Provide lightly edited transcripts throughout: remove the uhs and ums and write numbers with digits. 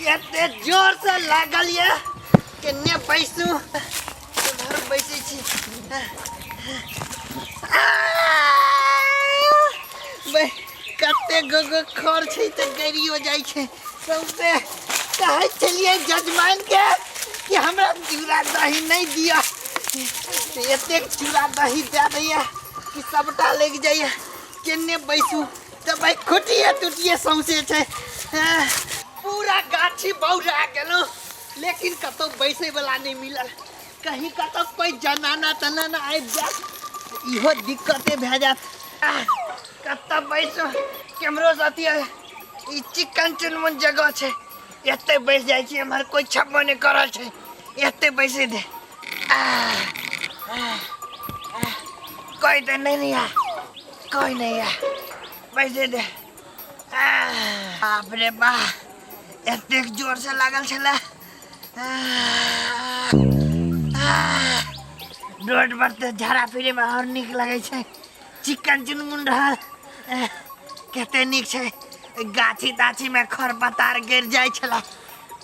एते जोर से लागल ये केने बैसू घर बैसे छी बे कते गगो खर छै त गरियो जाइ छै सबसे कहै छलिए जजमान के कि हमरा चूड़ा दही नहीं दिया एते चूड़ा दही दे दैया कि सबटा लग जाइए केने बैसू त भाई खुटिए टुटिए सौसे छै पूरा गाछी बौरा गेलो लेकिन कतो बैसे वाला नहीं मिलल कहीं कतो कोई जनाना तनाना आबि जात इहो दिक्कते भए जात कतो बैसो कैमरो साथी ई चिकन चुनमुन जगह छै एते बैस जाइ छी हमर कोई छब्बो नहीं करल छै एते बैसे दे कोई तो नहीं है कोई नहीं है बैसे दे बाप रे बा एते जोर से लागल छला रोड पर तो झाड़ा फिरे में और निक लगे छै चिकन चुनमुन रहल कते निक छै गाछी ताछी में खरपतवार गिर जाय छला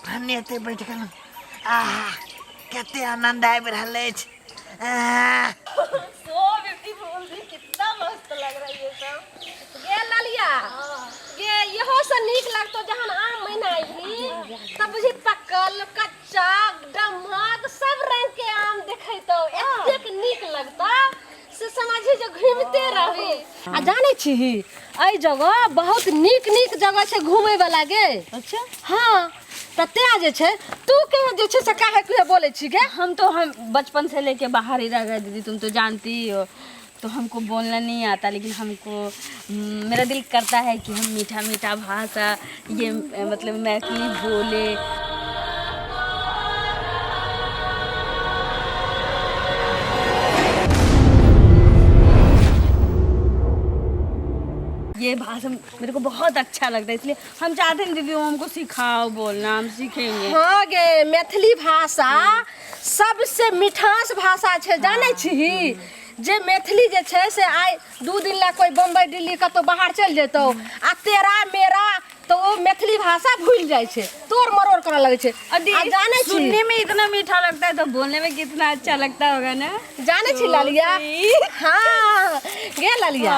हने एते बैठ गेल कते आनंद आबि रहल अछि सो ब्यूटीफुल भी कितना मस्त लग रहा है ये सब गे लालिया गे यहो से नीक लगतो जहन आम महीना आइली तब बुझी पकल कच्चा डमक सब रंग के आम देखैतो एतेक नीक लगता से समझी जे घूमते रही आ जाने छी एई जगह बहुत नीक नीक जगह छै घूमे वाला गे अच्छा हां तते जे छै तू के जे छै से काहे के बोले छी गे हम बचपन से लेके बाहर ही रह गए दीदी, तुम तो जानती हो। तो हमको बोलना नहीं आता, लेकिन हमको मेरा दिल करता है कि हम मीठा मीठा भाषा ये मतलब मैथिली बोले। ये भाषा मेरे को बहुत अच्छा लगता है, इसलिए हम चाहते हैं दीदी हमको सिखाओ बोलना, हम सीखेंगे। हाँ गे मैथिली भाषा सबसे मिठास भाषा है, जाने छी जे मैथिली जे छै से आइ 2 दिन ला कोई बम्बई दिल्ली कतो बाहर चल जेतो आ तेरा मेरा तो वो मैथिली भाषा भूल जाए छे, तोड़ मरोड़ करे लगे छे। आ जाने छी सुनने में इतना मीठा लगता है तो बोलने में कितना अच्छा लगता होगा ना। जाने छी लालिया, हाँ गे लालिया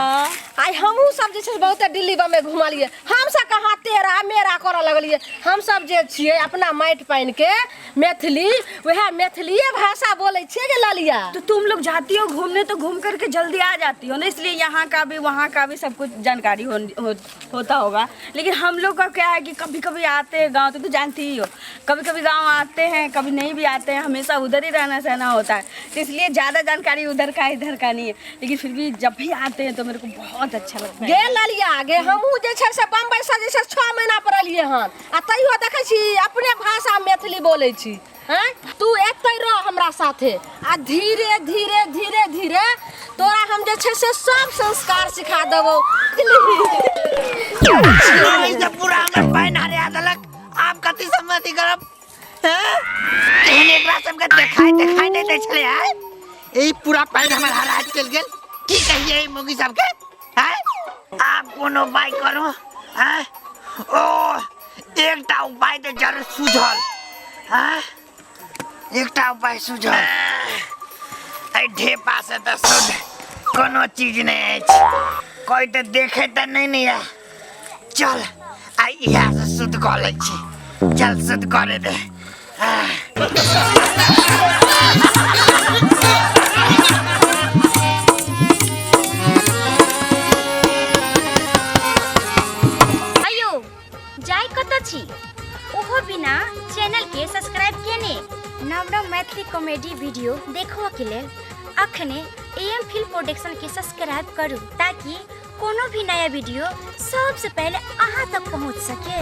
आई हमहू सब जे छै बहुत दिल्ली बम्बई घुमलिए, हम सब कहाँ तेरा मेरा करे लगलिए। हम सब जे छिए अपना माइट पाइन के मैथिली वह मैथिलीए भाषा बोले छे गे लालिया। तो तुम लोग जाती हो घूमने तो घूम करके जल्दी आ जाती हो ना, इसलिए यहाँ का भी वहाँ का भी सब कुछ जानकारी होता होगा। लेकिन हम लोग का क्या है कि कभी कभी आते हैं गाँव, तो जानती ही हो, कभी कभी गाँव आते हैं कभी नहीं भी आते हैं, हमेशा उधर ही रहना सहना होता है, तो इसलिए ज़्यादा जानकारी उधर का इधर का नहीं है। लेकिन फिर भी जब भी आते हैं तो मेरे को बहुत अच्छा लगता है। गे लालिया गे हमहू जे छै से बम्बई से जे छै 6 महीना पर अलिए हन आ तैयो देखै छी अपने भाषा मैथिली बोलै छी। हैं तू एतै रह हमरा साथे आ धीरे धीरे धीरे धीरे तोरा हम जे छै से सब संस्कार सिखा देबो। इसे पूरा हमर पाइन हरिया देलक, आप कथि सम्मति करब हैं? एहन एकरा सबके देखाई नहीं दै छले है, ई पूरा पाइन हमर हरा चल गेल। की कहिए मोगी सबके हैं? आप कोनो उपाय करो हैं? ओ एकटा उपाय तो जरूर सुझल हैं, एकटा उपाय सुझल आई ढेपा से तो शुद्ध कोनो चीज नहीं है, कोई तो देखे तो नहीं है। चल आई यहाँ से शुद्ध कर ले छी, चल शुद्ध करे दे। जाय कत छी ओहो बिना चैनल के सब्सक्राइब केने नव नव मैथिली कॉमेडी वीडियो देखो के लेल अखने एम फिल्म प्रोडक्शन के सब्सक्राइब करू, ताकि कोनो भी नया वीडियो सबसे पहले अहाँ तक पहुँच सके।